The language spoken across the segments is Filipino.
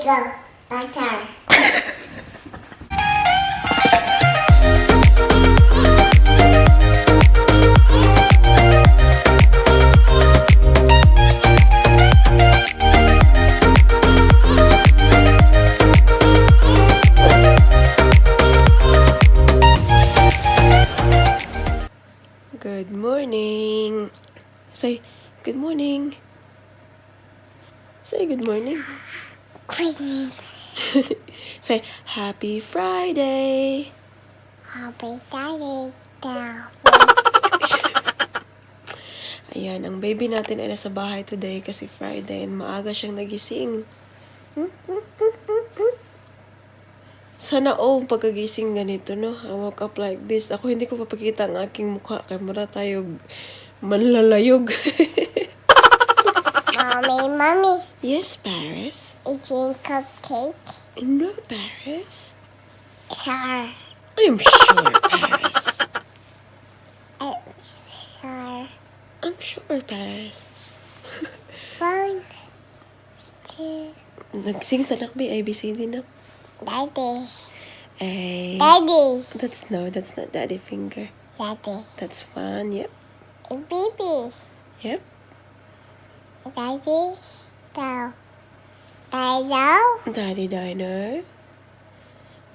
go butter. Good morning. Say good morning. Say good morning. Christmas. Say happy Friday. Happy Friday daw. Ayan, ang baby natin ay nasa bahay today kasi Friday and maaga siyang nagising. Sana pagkagising ganito, no? I woke up like this. Ako hindi ko papakita ang aking mukha kaya mura tayo manlalayog. Mommy. Yes, Paris? Eating cupcake. No, Paris? Sure. I'm sure, Paris. Sure. I'm sure, Paris. 1, 2. Nagsing sa nakbi, ABCD na. Daddy. A. Daddy. That's not daddy finger. Daddy. That's fun, yep. Baby. Yep. Daddy. Daw. Daddy daw. Daddy Dino.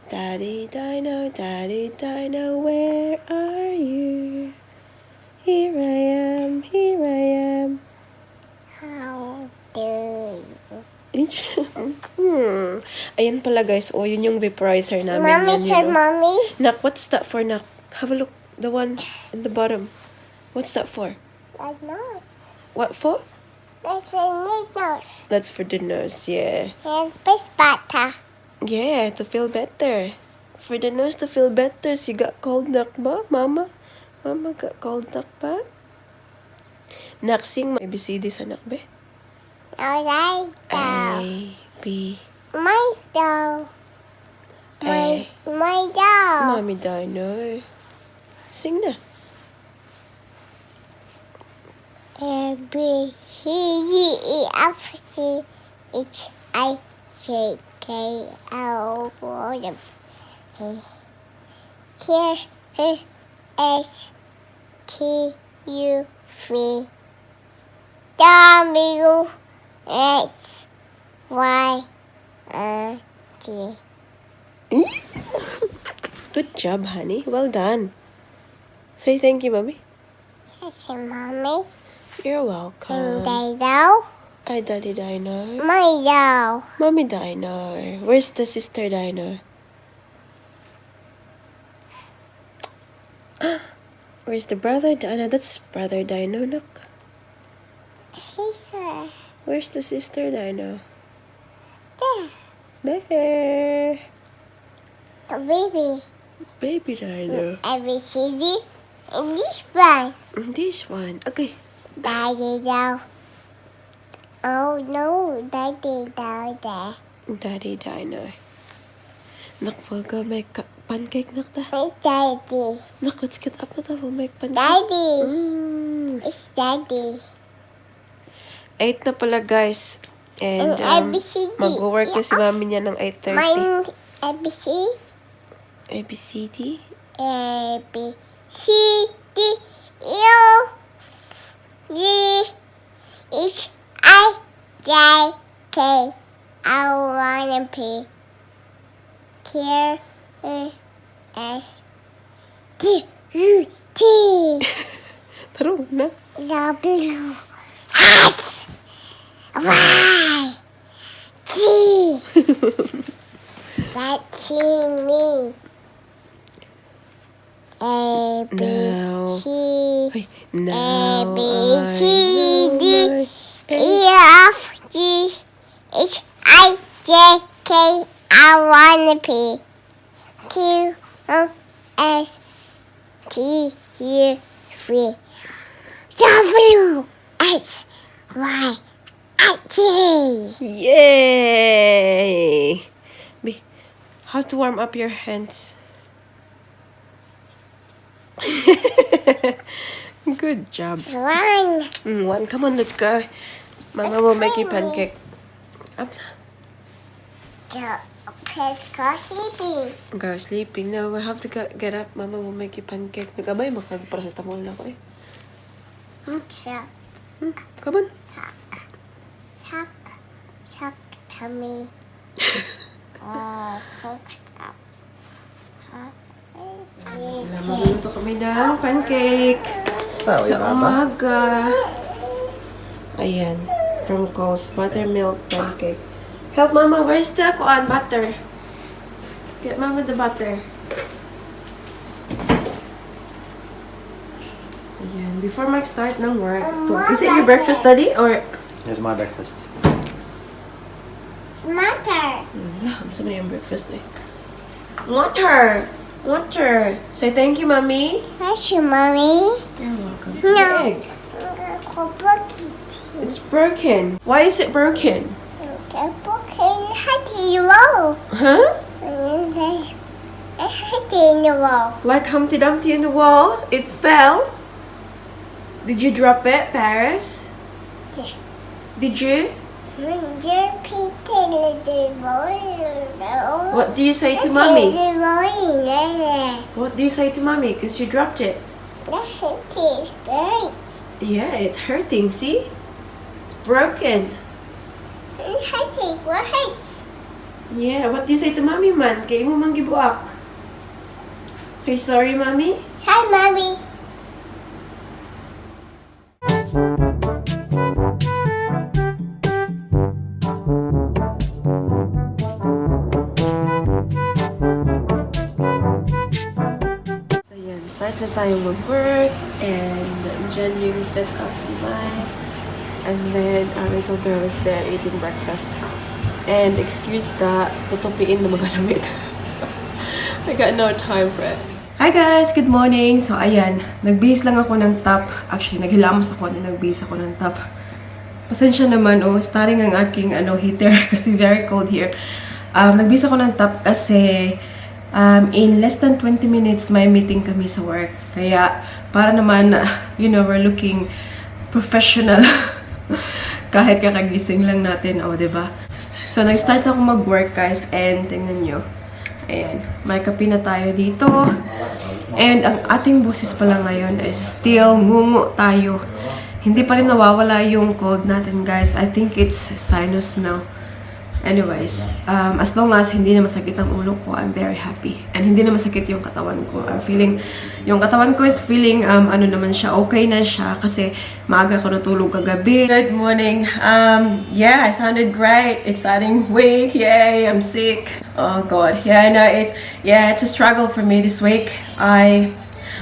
Daddy Dino, Daddy Dino, where are you? Here I am, here I am. How do you? Ayan pala guys, yun yung vaporizer namin. Mommy, yan, sir, mommy. Nak, what's that for, Nak? Have a look, the one in the bottom. What's that for? Like nose. What for? That's a neat nose. That's for the nose, yeah. And fish butter. Yeah, to feel better. For the nose to feel better, you got cold, Nak ba? Mama? Mama got cold, Nak ba? Nak, sing ABCD sa Nak, be? Alright, daw. A, B, My daw. A. My daw. Mommy Dino. Sing na. A, B, C, D, E, F, G, H, I, J, K, L, M, N, Q, S, T, U, V, W, X, Y, T. Good job, honey. Well done. Say thank you, Mommy. Yes, mommy. You're And welcome. they daw. Hi, Daddy Dino. My daw. Mommy Dino. Where's the sister Dino? Where's the brother Dino? That's brother Dino, look. Sister. Where's the sister Dino? There. There. The baby. Baby Dino. ABCD. And this one. This one. Okay. Daddy daw. Oh no, daddy daw there. Daddy Dino. Nak, we'll go make pancake, Nak ta. It's daddy. Nak, let's get up na ta. We'll make pancake. Daddy. It's It's daddy. 8 na pala, guys. And, ABCD. mag-work na si mami niya ng 8:30. Mine ABC. ABCD? A B C D E G H I J K L M N P Q S T U T Taro na. W X Y Z. That's me. A B Now. C Ay, A now B I C D know my E F G H I J K L M N P Q S T U V W X Y Z. Yay! How to warm up your hands? Good job. One. One. Come on, let's go. Mama will make you pancake. Up na. Go sleeping. Go sleeping. No, we have to get up. Mama will make you pancake. Nagabay, magparacetamol na ako eh. Suck, Come on. suck, suck, suck tummy. Hooked up. Magluluto kami ng pancake. Sorry, Sa Mama. umaga. Ayan. From Coles. Buttermilk pancake. Help Mama, where's the butter? Get Mama the butter. Ayan. Before mag-start ng work. Is it your breakfast, Daddy? Or... Here's my breakfast. Mother. Gusto mo na yung breakfast eh. Water! Water! Say thank you, Mommy. Thank you, Mommy. You're welcome. No. Egg. Broken. It's broken. Why is it broken? Broken. Humpty in the wall. Huh? Humpty in the wall. Like Humpty Dumpty in the wall? It fell? Did you drop it, Paris? Yeah. Did you? What do you say to Mommy? What do you say to Mommy? Because you dropped it. Yeah, it's hurting, see? It's broken. Yeah, what do you say to Mommy, man? Kaya mo man gibuak. Say sorry, Mommy? Hi, Mommy. So yan, start na tayo mag-work and dyan yung set up ni Mai. And then our little girl is there eating breakfast. And excuse that, tutupiin na mga damit. I got no time for it. Hi guys! Good morning! So ayan, nagbihis lang ako ng top. Actually, naghilamos ako na nagbihis ako ng top. Pasensya naman, starting ang aking heater kasi very cold here. Nagbihis ako ng top kasi in less than 20 minutes may meeting kami sa work. Kaya para naman, we're looking professional. Kahit kakagising lang natin, diba? So, nag-start ako mag-work guys and tingnan nyo. Ayan, may kape na tayo dito. And ang ating boses pala ngayon is still ngungu tayo. Hindi pa rin nawawala yung cold natin guys. I think it's sinus now. Anyways, as long as hindi na masakit ang ulo ko, I'm very happy. And hindi na masakit yung katawan ko. Yung katawan ko is feeling, naman siya, okay na siya kasi maaga ko natulog kagabi. Good morning. Yeah, I sounded great. Exciting week. Yay, I'm sick. Oh God. Yeah, no, it's a struggle for me this week.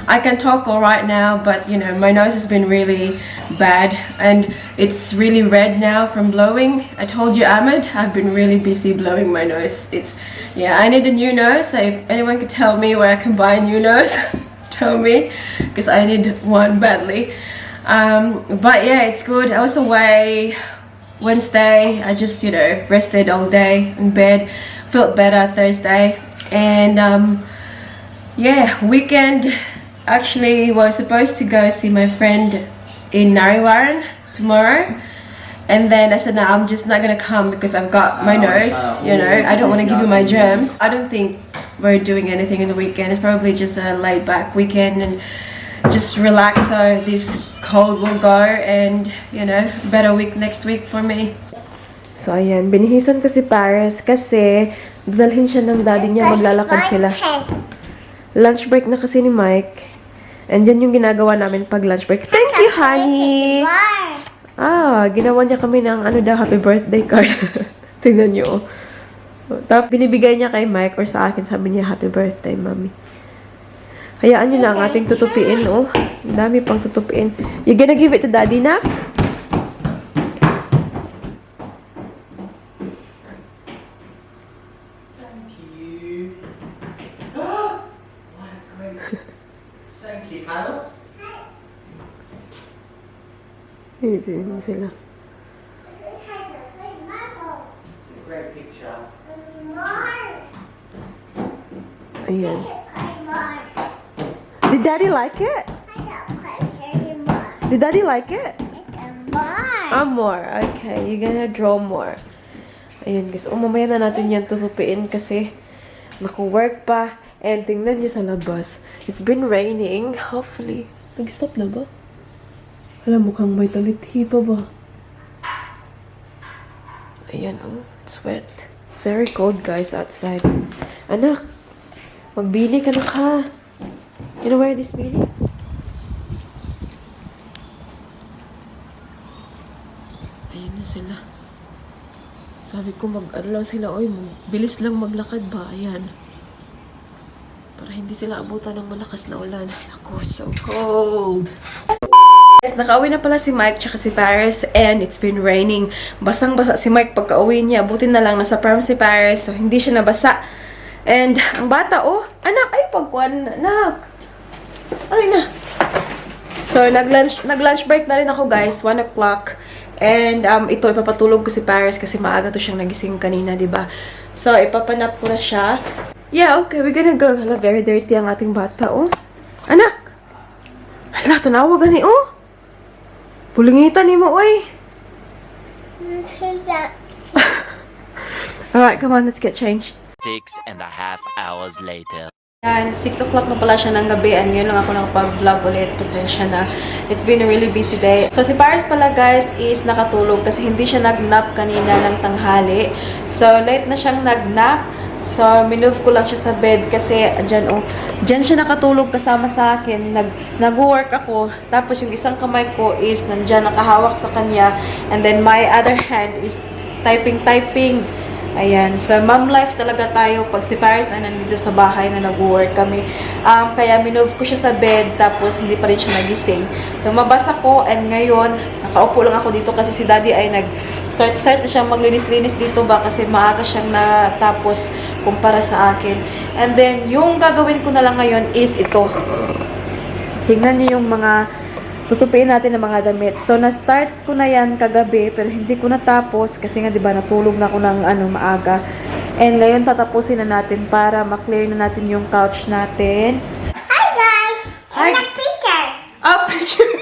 I can talk all right now, but my nose has been really bad and it's really red now from blowing. I told you, Ahmed, I've been really busy blowing my nose. I need a new nose. So if anyone could tell me where I can buy a new nose, tell me, because I need one badly. But yeah, it's good. I was away Wednesday. I just, rested all day in bed. Felt better Thursday. And yeah, weekend. Actually, was supposed to go see my friend in Nariwaran tomorrow. And then I said, no, I'm just not gonna come because I've got my nose, I don't want to give you my germs. I don't think we're doing anything in the weekend. It's probably just a laid back weekend and just relax so this cold will go and, better week next week for me. So, ayan, binihisan ko si Paris kasi dadalhin siya ng daddy niya, maglalakad sila. Lunch break na kasi ni Mike. And yan yung ginagawa namin pag lunch break. Thank you, honey! Ginawa niya kami ng happy birthday card. Tingnan niyo. Tapos binibigay niya kay Mike or sa akin, sabi niya, happy birthday, mommy. Hayaan niyo na ang ating tutupiin, Ang dami pang tutupiin. You gonna give it to daddy na? Hindi sila. It's a great picture. Ayan. Did daddy like it? Did daddy like it? More. Okay, you're gonna draw more. Ayan guys. Mamaya na natin yan tutupiin kasi naku-work pa. And tingnan niyo sa labas. It's been raining. Hopefully. Nag-stop na ba? Alam, mukhang may talithi pa ba? Ayan, oh. It's wet. It's very cold, guys, outside. Anak, magbili ka na ka. You know where this bili? Ayan na sila. Sabi ko, mag-ano lang sila. Oy, bilis lang maglakad ba? Ayan. Para hindi sila abutan ng malakas na ulan. Ako, so cold. Guys, nakauwi na pala si Mike tsaka si Paris and it's been raining. Basang-basa si Mike pagka-uwi niya. Buti na lang nasa prom si Paris so hindi siya nabasa. And ang bata, oh, anak, ay pagkuhan, anak. Ay na. So, nag-lunch break na rin ako, guys. 1 o'clock. And ito, ipapatulog ko si Paris kasi maaga to siyang nagising kanina, diba? So, ipapanap ko na siya. Yeah, okay, we're gonna go. Hala, very dirty ang ating bata, oh. Anak! Hala, tanawagan ni, oh. Pulingitan ni mo, oy. Alright, come on, let's get changed. 6.5 hours later. Yan, 6 o'clock na pala siya ng gabi and ngayon lang ako nakapag-vlog ulit. Pasensya na. It's been a really busy day. So, si Paris pala, guys, is nakatulog kasi hindi siya nag-nap kanina ng tanghali. So, late na siyang nag-nap. So, minove ko lang siya sa bed kasi dyan, oh, dyan siya nakatulog kasama sa akin. Nag-work ako. Tapos, yung isang kamay ko is nandyan nakahawak sa kanya. And then, my other hand is typing. Ayan. So, mom life talaga tayo pag si Paris ay nandito sa bahay na nag-work kami. Kaya minove ko siya sa bed tapos hindi pa rin siya nagising. Lumabas ako and ngayon, nakaupo lang ako dito kasi si daddy ay nag-start na siyang maglinis-linis dito ba kasi maaga siyang natapos kumpara sa akin. And then, yung gagawin ko na lang ngayon is ito. Tingnan niyo yung mga tutupiin natin ng mga damit. So, na-start ko na yan kagabi, pero hindi ko natapos kasi nga, di ba, natulog na ako ng maaga. And ngayon, tatapusin na natin para ma-clear na natin yung couch natin. Hi guys! Hi. And a picture! Picture!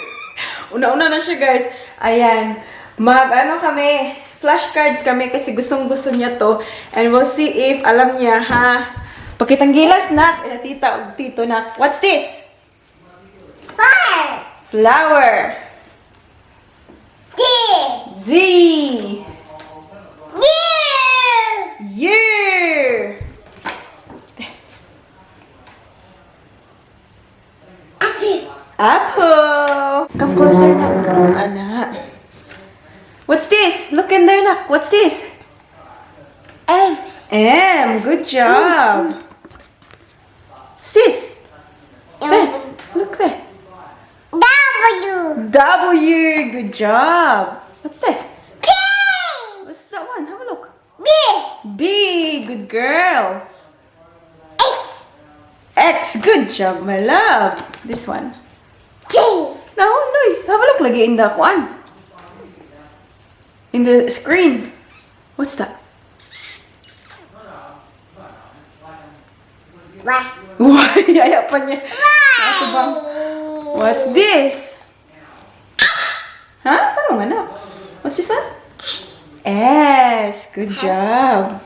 Una-una na siya, guys. Ayan. Kami, flashcards kami kasi gustong-gusto niya to. And we'll see if alam niya, ha? Pakitang gilas, nak. Tita o tito, nak. What's this? Fire! Flower. D! Z. Year! Year. Apple. Come closer, nak. Anak. What's this? Look in there, nak. What's this? M! M. Good job. What's this? There. Look there. W! W. Good job. What's that? P! What's that one? Have a look. B! B. Good girl. X! X. Good job, my love. This one. J! No. Have a look lagi in the one. In the screen. What's that? Y! Why? Ayaw pa niya. Ito bang? What's this? Huh? Tanong anak. What's this one? S. Good job.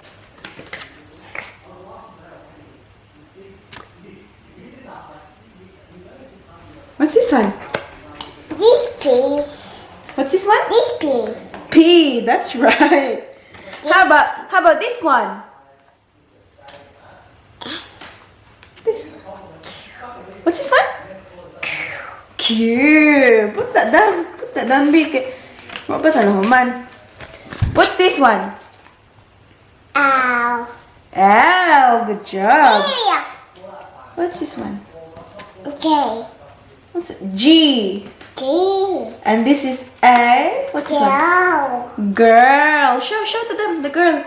What's this one? This piece. What's this one? This piece. P. That's right. How about this one? This. What's this one? Q. Put that down, big. What ba tanong man? What's this one? L. L. Good job. Area. What's this one? J. What's it? G. G. And this is A. What's this one? L. Girl. Show to them the girl.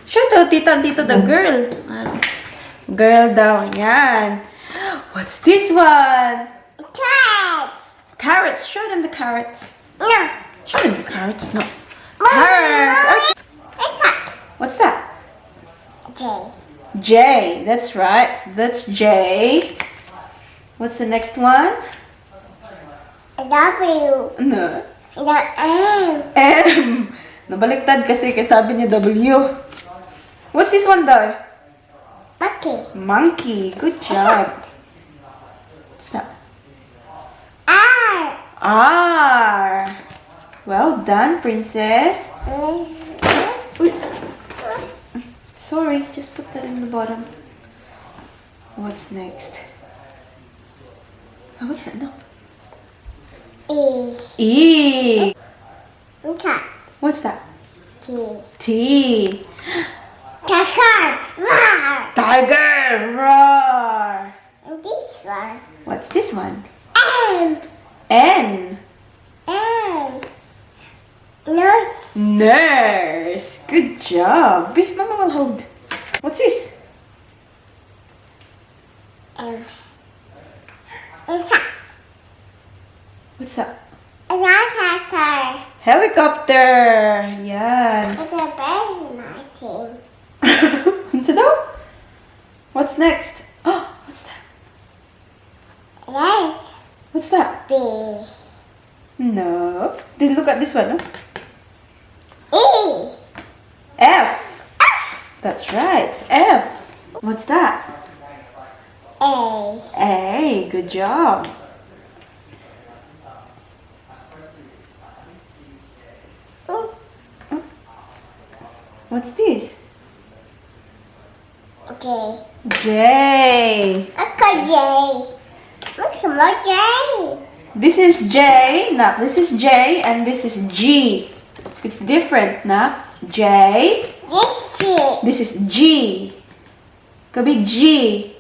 Show to tita and tito the girl. Girl daw. Yan. What's this one? Cats. Carrots. Show them the carrots. No. Show them the carrots. No. Mommy, Carrots. Mommy. Okay. What's that? What's that? J. J. That's right. That's J. What's the next one? W. No. The M. M. Nabaliktad kasi sabi niya W. What's this one though? Monkey. Monkey. Good job. What's that? R. R. Well done, princess. Uy. Sorry, just put that in the bottom. What's next? Oh, what's that? No. E. E. What's that? What's that? T. T. Tiger. Roar. Tiger. Roar. And this one. What's this one? M. N. M. Nurse. Nurse. Good job. Mama will hold. What's this? M. What's that? What's that? Another. Helicopter. Yan. It's a very nice thing. What's it all? What's next? Oh, what's that? Yes. What's that? B. No. Then look at this one. No? E. F. That's right. It's F. What's that? A. A. Good job. What's this? J. J. Uncle J. Look at J. This is J. No, this is J and this is G. It's different, no? J. This shit. This is G. Could be G.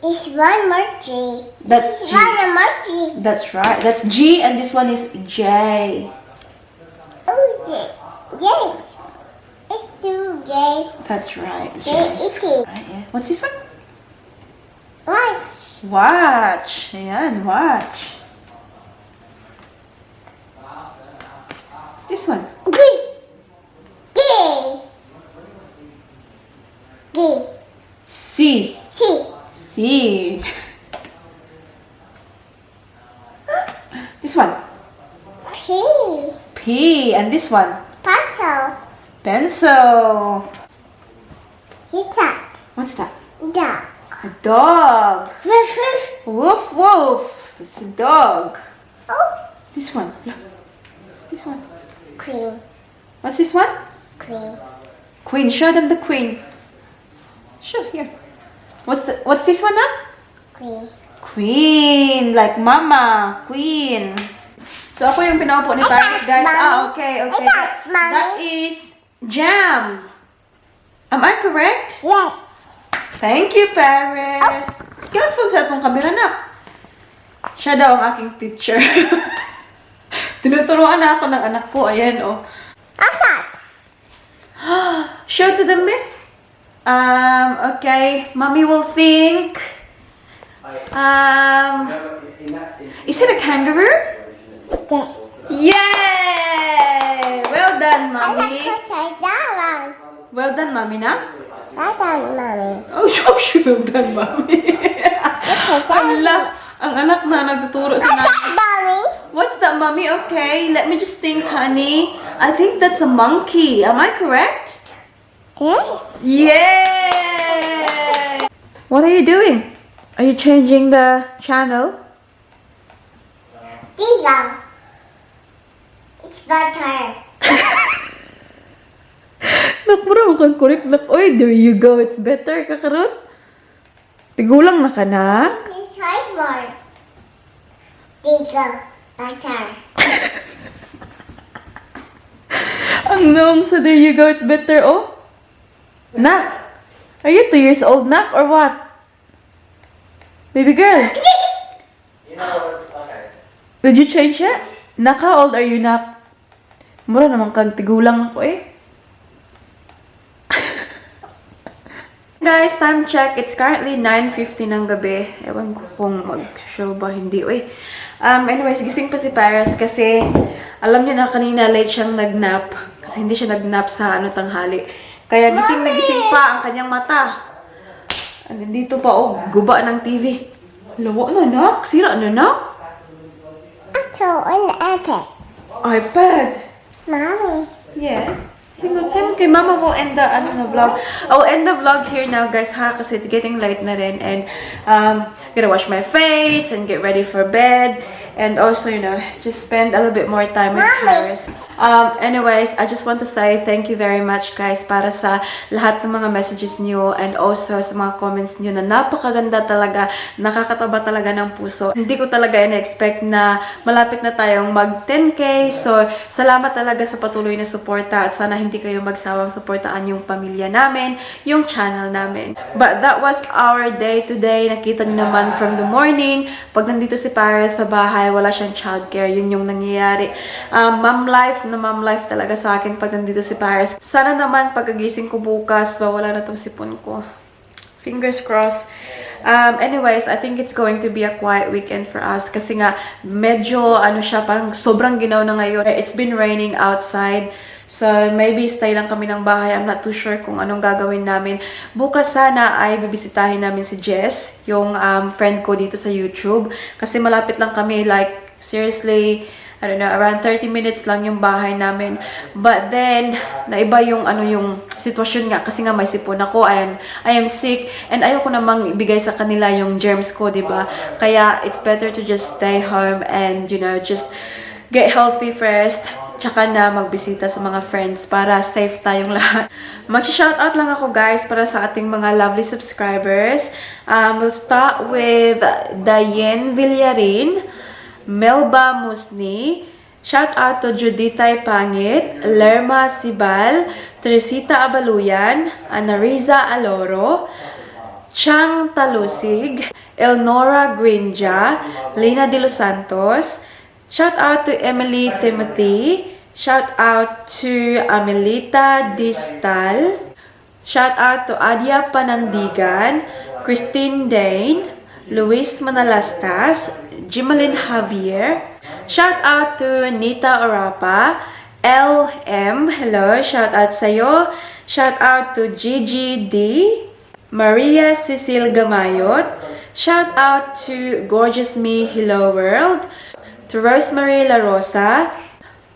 It's one more G. That's It's G. one more G. That's right. That's G and this one is J. Oh, J. Yes. It's two J. That's right. J. J. E. Right, yeah. What's this one? Watch. Watch. Ayan, watch. What's this one? G. G. G. C. C. C. This one. P. P. And this one. Puzzle. Pencil. What's that? What's that? Dog. A dog. Woof woof. Woof woof. That's a dog. Oh. This one. Look. This one. Queen. What's this one? Queen. Queen. Show them the queen. Show here. What's this one now? Queen. Queen. Like mama. Queen. So ako yung pinaupo ni Paris, guys. Ah, okay, okay. That is jam. Am I correct? Yes. Thank you, Paris. Careful sa itong camera na. Siya daw ang aking teacher. Tinuturuan na ako ng anak ko. Ayan, oh. Outside. Show to them, eh. Okay. Mommy will think. Is it a kangaroo? Yes. Yay! Well done, I Mommy. like that one. Well done, Mommy, na? Well done, Mommy. Oh, well done, Mommy. Ala, ang anak na nagtuturo sa nanay. Mommy. What's that, Mommy? Okay, let me just think, honey. I think that's a monkey. Am I correct? Yes. Yay! What are you doing? Are you changing the channel? Digo. It's butter. Nakmura mo kang correct na. Oy, there you go. It's better, kakaroon. Tigulang na ka na. It's hard more. Digo. Butter. Ang nong sa there you go. It's better, oh. Nak, are you 2 years old, Nak, or what? Baby girl. You know what? Okay. Did you change it? Nak, how old are you, Nak? Mura naman kang tigulang ako eh. Guys, time check. It's currently 9:50 ng gabi. Ewan ko kung mag-show ba, hindi. Uy. Anyways, gising pa si Paris kasi alam niyo na kanina late siyang nag-nap. Kasi hindi siya nag-nap sa tanghali. Kaya gising na gising pa ang kanyang mata. And dito pa, oh, guba ng TV. Lawa na, Nak. Sira na, Nak. Auto on the iPad. iPad. Mommy. Yeah. Hang on, kay Mama will end the vlog. I'll end the vlog here now, guys, ha? Kasi it's getting late na rin. And, gonna wash my face and get ready for bed. And also, you know, just spend a little bit more time with Paris. Anyways, I just want to say thank you very much, guys, para sa lahat ng mga messages niyo and also sa mga comments niyo na napakaganda talaga, nakakataba talaga ng puso. Hindi ko talaga in-expect na malapit na tayong mag 10K. So, salamat talaga sa patuloy na suporta at sana hindi kayo magsawang suportaan yung pamilya namin, yung channel namin. But that was our day today. Nakita niyo naman from the morning, pag nandito si Paris sa bahay, wala siyang childcare. Yun yung nangyayari. Mom life talaga sa akin pag nandito si Paris. Sana naman pagkagising ko bukas, wala na tong sipon ko. Fingers crossed. Anyways, I think it's going to be a quiet weekend for us kasi nga medyo siya, parang sobrang ginaw na ngayon. It's been raining outside. So, maybe stay lang kami ng bahay. I'm not too sure kung anong gagawin namin. Bukas sana ay bibisitahin namin si Jezz, yung friend ko dito sa YouTube. Kasi malapit lang kami, like, seriously, I don't know, around 30 minutes lang yung bahay namin. But then, naiba yung yung sitwasyon nga kasi nga may sipon ako, I am sick and ayoko namang ibigay sa kanila yung germs ko, 'di ba? Kaya it's better to just stay home and you know, just get healthy first. Tsaka na magbisita sa mga friends para safe tayong lahat. Mag-shoutout lang ako, guys, para sa ating mga lovely subscribers. We'll start with Diane Villarin, Melba Musni, shout out to Juditay Pangit, Lerma Sibal, Teresita Abaluyan, Anariza Aloro, Chang Talusig, Elnora Grinja, Lina de los Santos, shout out to Emily Timothy, shout out to Amelita Distal, shout out to Adia Panandigan, Christine Dane, Luis Manalastas, Jimalyn Javier, shout out to Nita Orapa, LM, hello, shout out sa'yo, shout out to GGD, Maria Cecil Gamayot, shout out to Gorgeous Me, Hello World, to Rosemary La Rosa.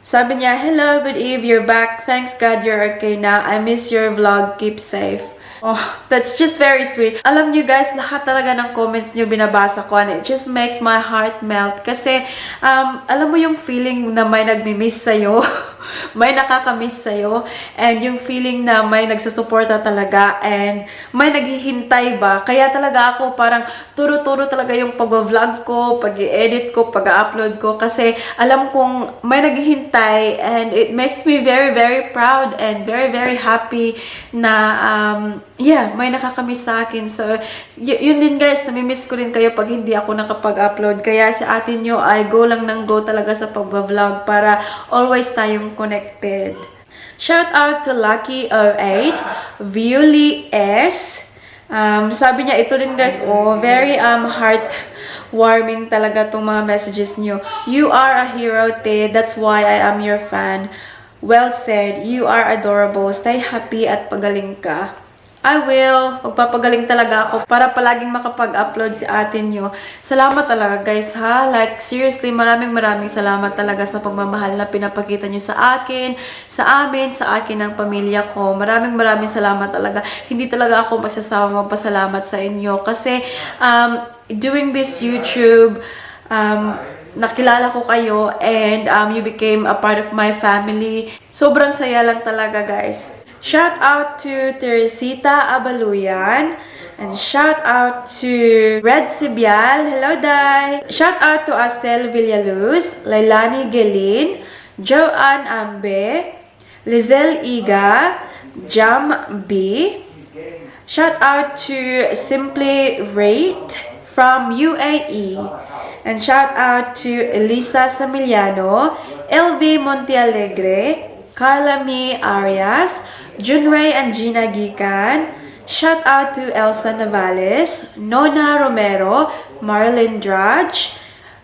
Sabi niya, hello, good eve, you're back. Thanks God you're okay now. I miss your vlog. Keep safe. Oh, that's just very sweet. Alam niyo guys, lahat talaga ng comments niyo binabasa ko and it just makes my heart melt. Kasi, alam mo yung feeling na may nagmi-miss sa'yo, may nakakamiss sa'yo, and yung feeling na may nagsusuporta talaga and may naghihintay ba. Kaya talaga ako parang turo-turo talaga yung pag-vlog ko, pag-i-edit ko, pag-upload ko. Kasi alam kong may naghihintay and it makes me very, very proud and very, very happy na yeah, may nakakamiss sa akin. So, yun din guys, namimiss ko rin kayo pag hindi ako nakapag-upload. Kaya sa atin nyo ay go lang ng go talaga sa pag-vlog para always tayong connected. Shout out to Lucky08, Violi S. Sabi niya, ito rin guys, very heartwarming talaga tong mga messages niyo. You are a hero, te. That's why I am your fan. Well said. You are adorable. Stay happy at pagaling ka. I will. Magpapagaling talaga ako para palaging makapag-upload si atin nyo. Salamat talaga guys ha. Like seriously, maraming salamat talaga sa pagmamahal na pinapakita nyo sa akin, sa amin, sa akin ng pamilya ko. Maraming salamat talaga. Hindi talaga ako magsasawang magpasalamat sa inyo. Kasi doing this YouTube, nakilala ko kayo and you became a part of my family. Sobrang saya lang talaga guys. Shout out to Teresita Abaluyan. And shout out to Red Ziel. Hello, Dai. Shout out to Astel Villaluz, Lailani Gelin, Joanne Ambe, Lizelle Iga, Jam B. Shout out to Simply Rate from UAE. And shout out to Elisa Samiliano, LV Montealegre, Carla Mi Arias, Junray and Gina Gikan. Shout out to Elsa Navales, Nona Romero, Marlene Drudge,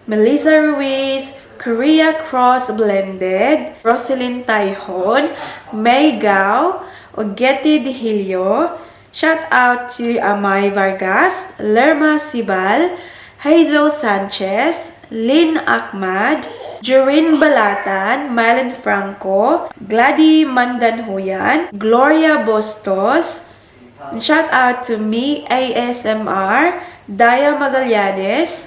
Melissa Ruiz, Korea Cross Blended, Roselyn Taihon, May Gao, Ogeti Dihilio. Shout out to Amay Vargas, Lerma Sibal, Hazel Sanchez, Lynn Ahmad, Jorin Balatan, Mylan Franco, Gladys Mandanhuyan, Gloria Bustos. Shout out to me, ASMR, Daya Magallanes,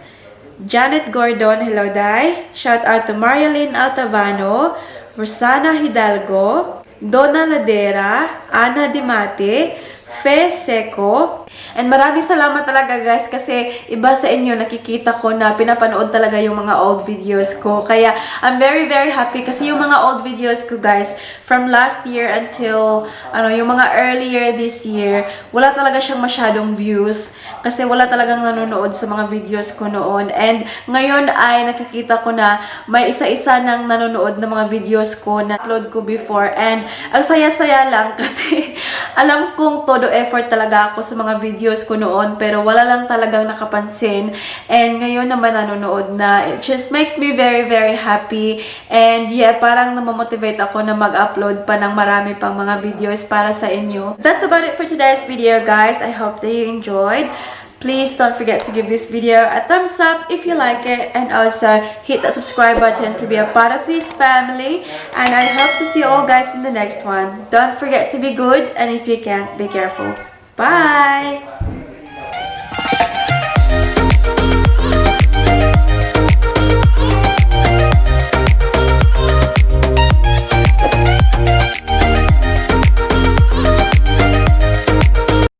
Janet Gordon, hello Day. Shout out to Marialyn Altavano, Rosana Hidalgo, Donna Ladera, Ana Dimate, Fe Seco. And maraming salamat talaga guys kasi iba sa inyo nakikita ko na pinapanood talaga yung mga old videos ko. Kaya I'm very happy kasi yung mga old videos ko guys from last year until yung mga earlier this year, wala talaga siyang masyadong views kasi wala talagang nanonood sa mga videos ko noon. And ngayon ay nakikita ko na may isa-isa nang nanonood ng mga videos ko na upload ko before. And ang saya-saya lang kasi alam kong todo effort talaga ako sa mga videos ko noon pero wala lang talagang nakapansin. And ngayon naman nanonood na. It just makes me very happy. And yeah, parang namamotivate ako na mag-upload pa ng marami pang mga videos para sa inyo. That's about it for today's video guys. I hope that you enjoyed. Please don't forget to give this video a thumbs up if you like it, and also hit the subscribe button to be a part of this family. And I hope to see you all guys in the next one. Don't forget to be good, and if you can't, be careful. Bye!